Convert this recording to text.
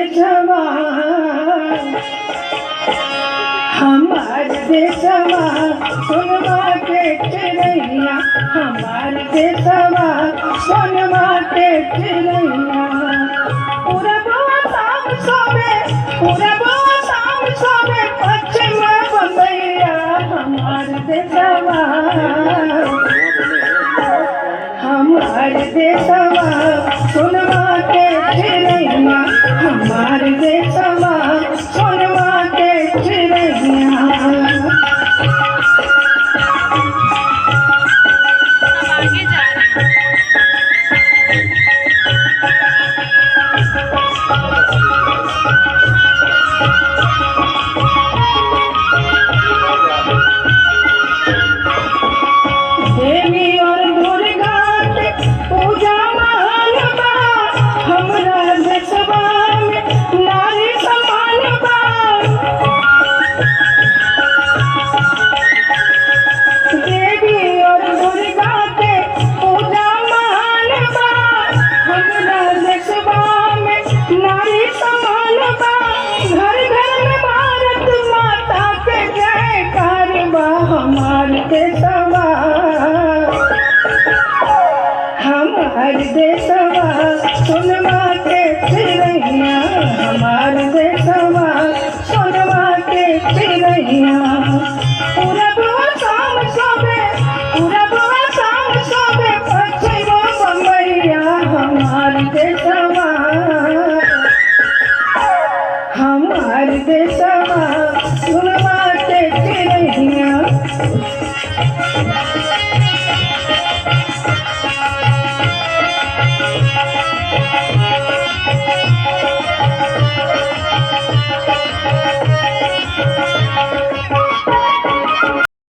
देशवा हमार देशवा सोनमा के चिड़ैया हमार देशवा सोनमा के चिड़ैया पूरबवा शाम सोवे पूरबवा शाम सोवे पश्चिम बम्बैया हमार देशवा हमार देशवा सोनमा के चिड़ैया हमार देशवा सोनमा के चिड़ैया देवी और दुर्गा के पूजा महान बा हमरा देशवा में नारी समान बा देवी और दुर्गा के पूजा महान बा हमरा देशवा में नारी समान बा घर घर में भारत माता के जयकार बा हमार देशवा हमार देशवा सोनमा के चिड़ैया हमार देशवा सोनमा के चिड़ैया पूरबवा शाम सोवे पूरबवा शाम सोवे पश्चिम बम्बैया हमार देशवा हमार देशवा सोनमा के चिड़ैया